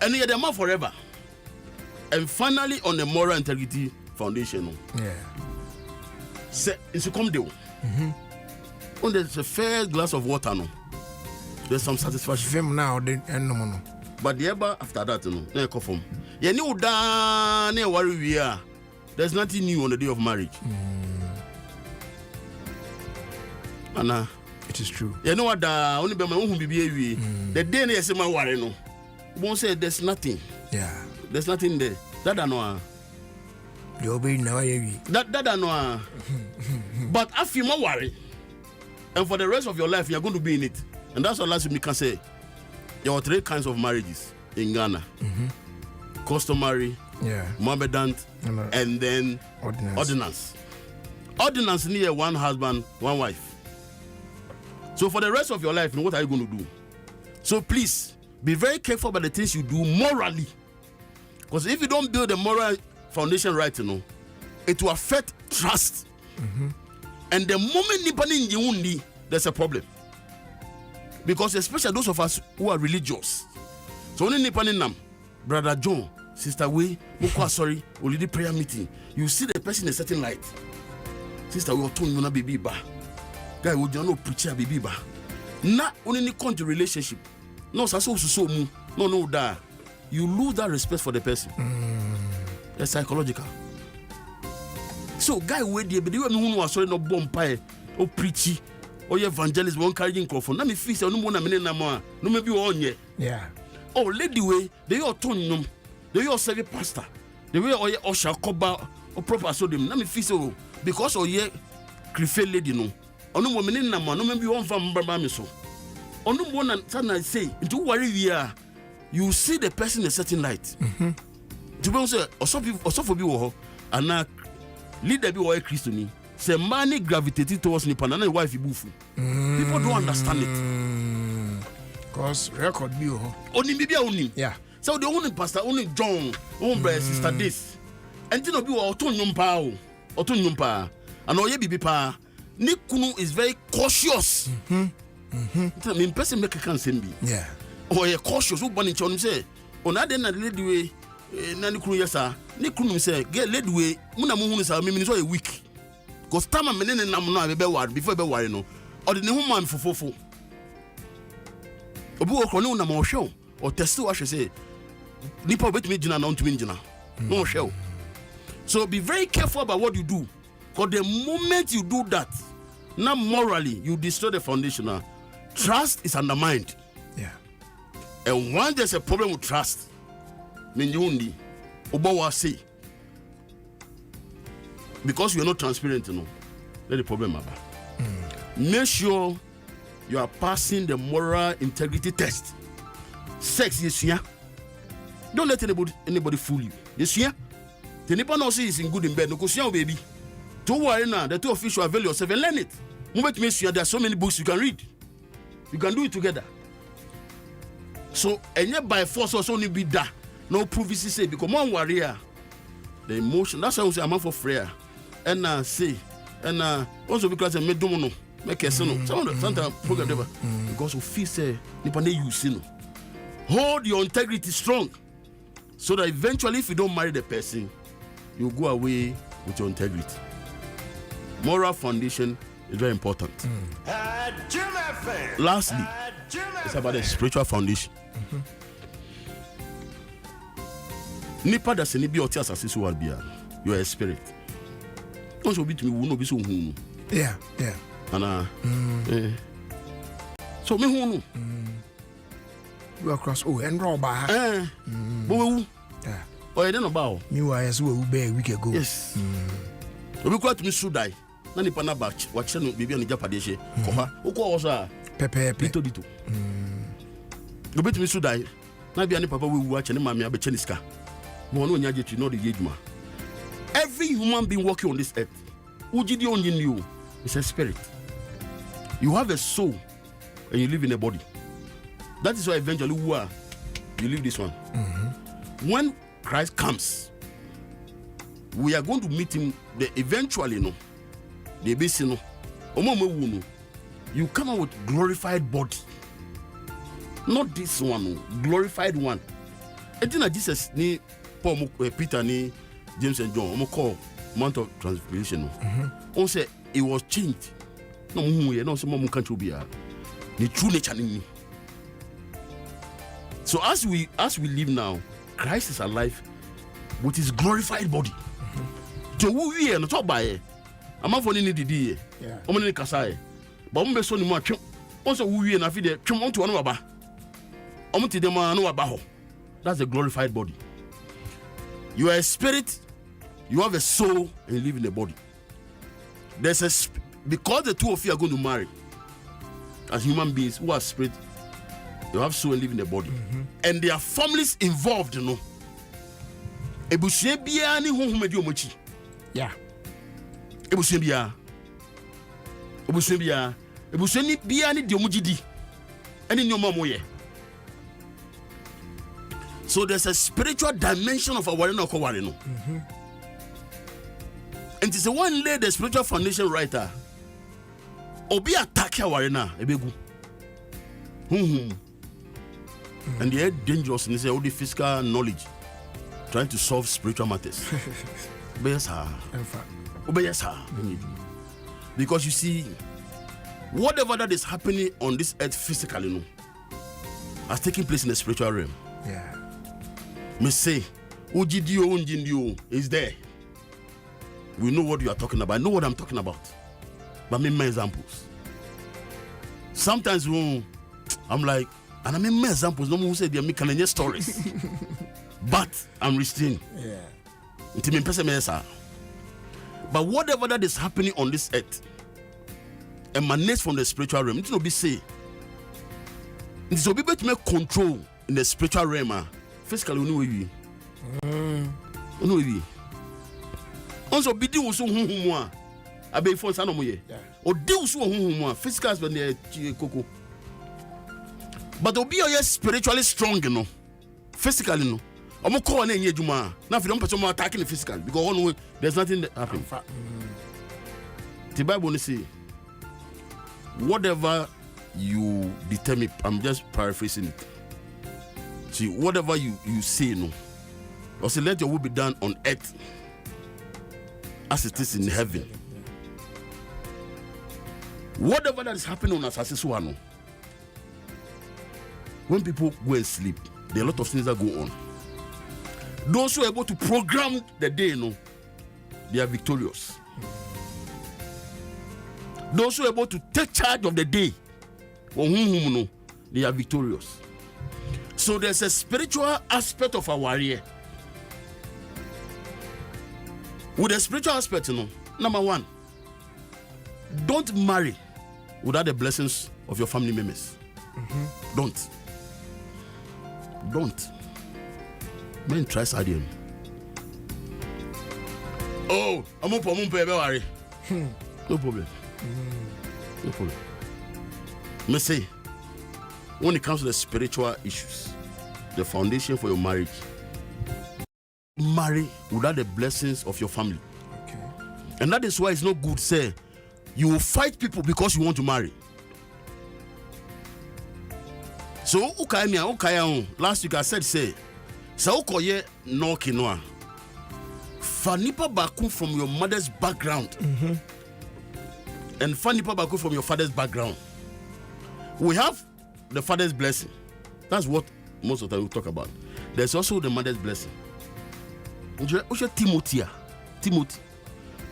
And you're the man forever. And finally, on the moral integrity foundation. Yeah. Say, it's a come deal. When there's a fair glass of water, no, there's some satisfaction. Fem now, no. But the ever after that, no come. You know that near worry we are. There's nothing new on the day of marriage. Anna, it is true. You know what? Only by my own baby. The day I say my worry, no. Won't say there's nothing. Yeah. There's nothing there. That I know. You'll be now. That I know. But I feel more worry. And for the rest of your life, you're going to be in it. And that's what last we can say. There are 3 kinds of marriages in Ghana. Customary, Mohammedan, and then ordinance. Ordinance near one husband, one wife. So for the rest of your life, what are you going to do? So please, be very careful about the things you do morally. Because if you don't build the moral foundation right, it will affect trust. And the moment there's a problem. Because especially those of us who are religious. So only Nipaninam, Brother John, Sister Way, sorry, only prayer meeting. You see the person in a certain light. Sister, we are told you not baby ba. Guy, we don't know preacher baby ba. Na only come to relationship. No, so no that. You lose that respect for the person. It's psychological. So guy wait there, but you know who sorry no bomb pie or preachy or evangelist won't carry microphone. Let me fix no more no maybe on ye. Yeah. Oh, lady way, they all turn them. They all say pastor. The way or shall cover or proper so them. Let me fix because or ye crefe lady no. Or no woman in no maybe one from Barbami so. Or no one and say into worry we are. You see the person in a certain light. To be say or so for be and now leader be or Christian. Say money gravitated towards Nipan and wife bufu. People don't understand it. Because record be only maybe only. Yeah. So the only pastor, only John, only sister this. And you know be autonomous power. Autonomous power. And all ye be pa. Nikunu is very cautious. I mean person make a can be. Yeah. Or a cautious who born in chon say. On that then lady way nani kunu yesa. Nikunu say get lady way muna muhunu sa me so a week. Because time I'm in nam no be word before be worry no. Or the new man fofofo. Obu okro na mo show or test what she say. Nipa bet me jina na ontumi jina. No show. So be very careful about what you do. Because the moment you do that, now morally you destroy the foundation. Trust is undermined. Yeah. And once there's a problem with trust, mean you only Obawa say because you are not transparent, let the problem happen. Make sure you are passing the moral integrity test. Sex is here. Don't let anybody fool you. Yes, here. The neighbor knows is in good in bed. No, because baby. Don't worry now. The two of you should avail yourself and learn it. Moment makes you there are so many books you can read. You can do it together. So, and yet by force also only be that. No privacy say because one warrior. The emotion. That's why we say I'm for prayer. And say and also because I made domino. Make a son. Sometimes program never because we feel say nipane you sin. Hold your integrity strong. So that eventually if you don't marry the person, you go away with your integrity. Moral foundation is very important. Lastly, it's about the spiritual foundation. Nipa da se ni bi oti asase so bia. You are a spirit. Don't so be to me no be so hu. Yeah. Ana. So me hu no. You across and roba. Bo wu. Yeah. Oh, you don't know. Me wa yes we be a week ago. Yes. Obi kwa to me should die. Na nipa na batch wa che no bibia no japade hye. Ko ha. Ukọ wo so a pepe. Dito. Obi to me should die. Na bia ni papa we wu a che ne mama ya be che ni sika. Mo no nya jetu no de yeduma. Every human being walking on this earth, ujidi onyin you, is a spirit. You have a soul and you live in a body. That is why eventually you leave this one. When Christ comes, we are going to meet him eventually, no. The base, no. You come out with glorified body. Not this one, glorified one. Etina Jesus ni Paul Peter ni James and John call Mount of Transfiguration. On say it was changed. No muye no say mom can't be the true nature in me. So as we live now, Christ is alive with his glorified body. So we are not talk by I'm not for any DD. I'm only Kasai. But I'm so much. Also, we are not feed come on to one of our that's a glorified body. You are a spirit, you have a soul, and you live in a body. There's a because the two of you are going to marry as human beings who are spirit, you have soul and live in a body, and there are families involved, you know. Yeah. So there's a spiritual dimension of our warino. And it's the one lay the spiritual foundation writer. Obi attack your warina ebegu. And they're dangerous and say all the physical knowledge trying to solve spiritual matters. Because you see, whatever that is happening on this earth physically, no, has taken place in the spiritual realm. Yeah. Me say, Ujidio is there. We know what you are talking about. I know what I'm talking about. But I mean my examples. Sometimes I'm like, and I mean my examples. No one who said they are making stories. But I'm restrained. Yeah. But whatever that is happening on this earth emanates from the spiritual realm. It will be say. It will be able to make control in the spiritual realm. Physically, we know we. Also, be do so more. I be for some more. Or do so more. Physical as when they cocoa. But be spiritually strong, you know. Physically, no. I'm calling in Juma. Now, if you don't put someone attacking the physical, because one way there's nothing that happens. The Bible say, whatever you determine, I'm just paraphrasing it. See, whatever you say, no, or say, let your will be done on earth as it is in heaven. Whatever that is happening on us, as one, when people go and sleep, there are a lot of things that go on. Those who are able to program the day, no, they are victorious. Those who are able to take charge of the day, no, they are victorious. So there's a spiritual aspect of our warrior. With the spiritual aspect, you know, number one, don't marry without the blessings of your family members. Don't. Men try sadium. Oh, I'm up on worry. No problem. No problem. Me say, when it comes to the spiritual issues, the foundation for your marriage, marry without the blessings of your family. Okay. And that is why it's not good, say, you will fight people because you want to marry. So, last week I said, say, so ukoye no kinoa. Fanipa baku from your mother's background. And fanipa baku from your father's background. We have the father's blessing. That's what most of the time we talk about. There's also the mother's blessing. Timothy.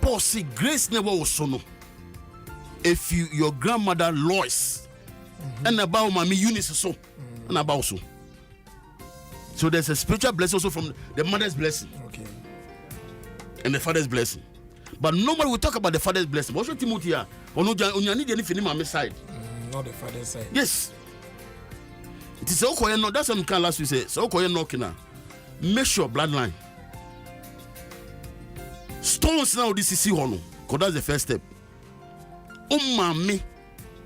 Paul said, grace never was so no. If your grandmother Lois and about mommy Eunice so and about so. So there's a spiritual blessing also from the mother's blessing. Okay. And the father's blessing. But normally we talk about the father's blessing. What's your Timothy? Or no, you need anything in my side. Not the father's side. Yes. It is okay. No, that's what we can last week say. So okay, no kina. Make sure bloodline. Stones now this is see hono. Cause that's the first step. Mami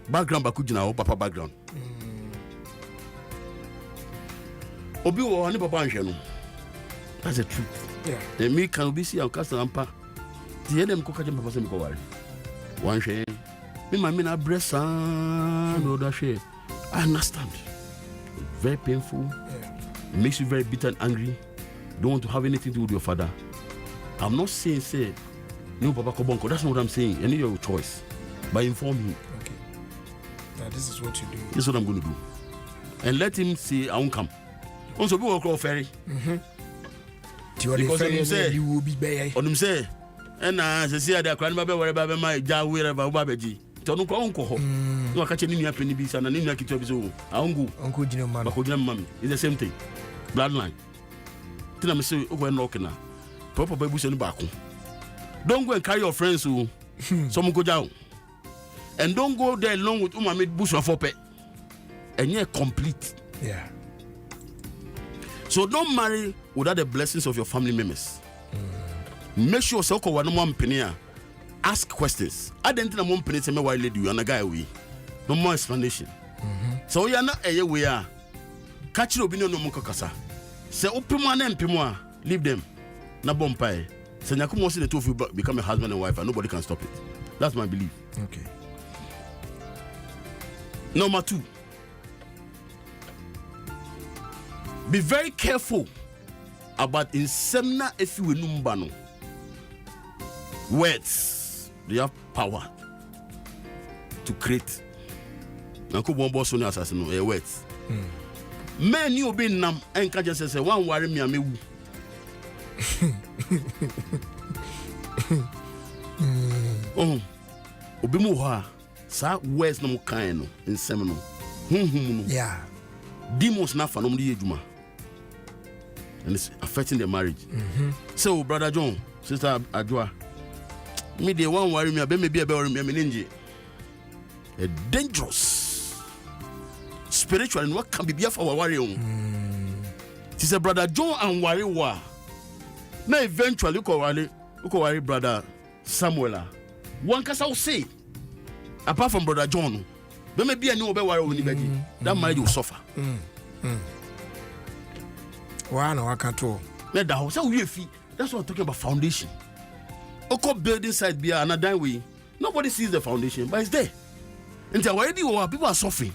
background bakujina or papa background. Obi wo ani papa anhwe no. That's the truth. Yeah. The me can be see and cast ampa. The them ko kaje papa se me ko ware. One share. Me mami na bressa no that share. I understand. Very painful. Yeah. It makes you very bitter and angry. Don't want to have anything to do with your father. I'm not saying, say, no, Papa Kobonko. That's not what I'm saying. Any your choice. But inform him. Okay. Now, this is what you do. This is what I'm going to do. And let him say, I won't come. Also, we will call ferry. Because you will be there. On him say, and as I say, I can't remember wherever my jaw, wherever Babaji. Don't go uncle. No, I catch any penny beast and an Indian kitchen. I won't go. Uncle Jim, Mammy. It's the same thing. Bloodline. Then I'm saying, oh, knocking now. Papa baby send back. Don't go and carry your friends who some go down. And don't go there along with Uma made bush of pet. And you're complete. Yeah. So don't marry without the blessings of your family members. Make sure so one more penny. Ask questions. I didn't know one penny to me why lady you and a guy we. No more explanation. So you're not a way. Catch your opinion no more kasa. Say open one and pimwa. Leave them. Na bompire. Say Nyakumo see the two of you become a husband and wife and nobody can stop it. That's my belief. Okay. Number 2. Be very careful about insemna if you numbano. Words, they have power to create. Nanko bombo so ni assassin words. Men you be nam and can just say one worry me amewu. Oh, obi mu ha sa words no kan no nsem no. Yeah. Demons na fa no mde ejuma. And it's affecting the marriage. So, Brother John, Sister Adwa, me the one worry me, be maybe a worry me, ninja. A dangerous spiritual and what can be for our worry. She said, Brother John and worry wa. Now eventually, look worry Brother Samuel. One case I'll say, apart from Brother John, there may be a new worry that marriage will suffer. One or control. Let the house. That's what I'm talking about. Foundation. Oko building site be another way. Nobody sees the foundation, but it's there. And already people are suffering.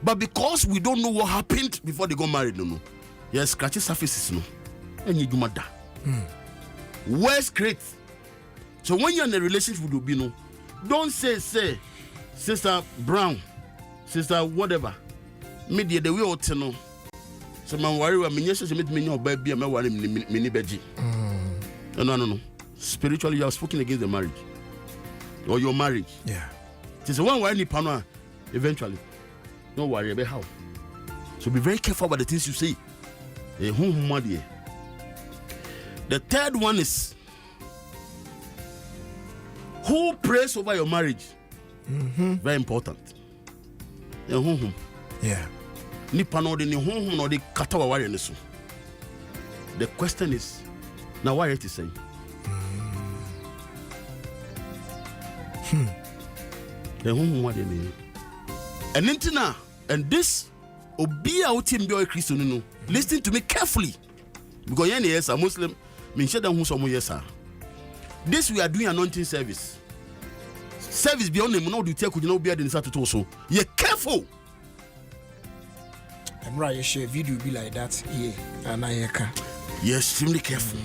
But because we don't know what happened before they got married, no. Yes, scratchy surfaces, no. And you do matter. Worst great. So when you're in a relationship with Ubino, don't say, Sister Brown, Sister whatever. Media the way or no. So man worry when me meet me your baby and me worry me beji. No. Spiritually you are speaking against the marriage. Or your marriage. Yeah. It's one worry ni panwa eventually. Don't worry about how. So be very careful about the things you say. The third one is who prays over your marriage. Very important. Yeah. Nipa no de ni honhom no de kata wa ware ne so. The question is, now why it is saying? The honhom wa de ni. And intina, and this obi a utim bi o Christo no. Listen to me carefully. Because yen yes a Muslim, me share them who some yes are. This we are doing anointing service. Service beyond them no do take could no be at the so. You're careful. I'm right, you share video be like that. Yeah, and I can. You're extremely careful.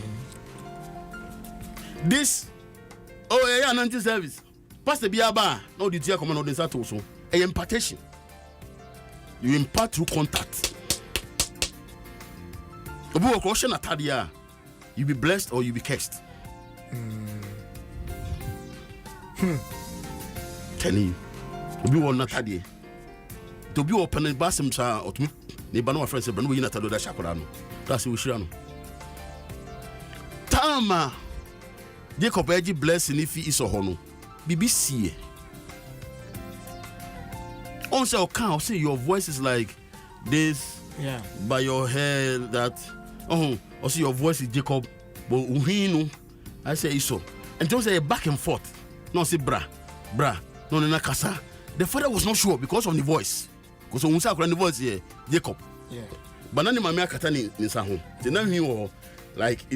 This, anointing service. Pastor Biaba, no the tear command on the Sato so. A impartation. You impart through contact. Obu question atadia. You be blessed or you be cursed. Telling you. Obu won atadia. To be open and basim sa or to me bano friends but no you not do that shakola no. That's we share no. Tama Jacob eji blessing if he is a hono. BBC. On say can say your voice is like this. Yeah. By your hair that or see your voice is Jacob but uhinu I say so. And don't say back and forth. No say bra. No na kasa. The father was not sure because of the voice. Because when say the voice here Jacob. Yeah. But nani mama akata ni sa ho. The na hwi like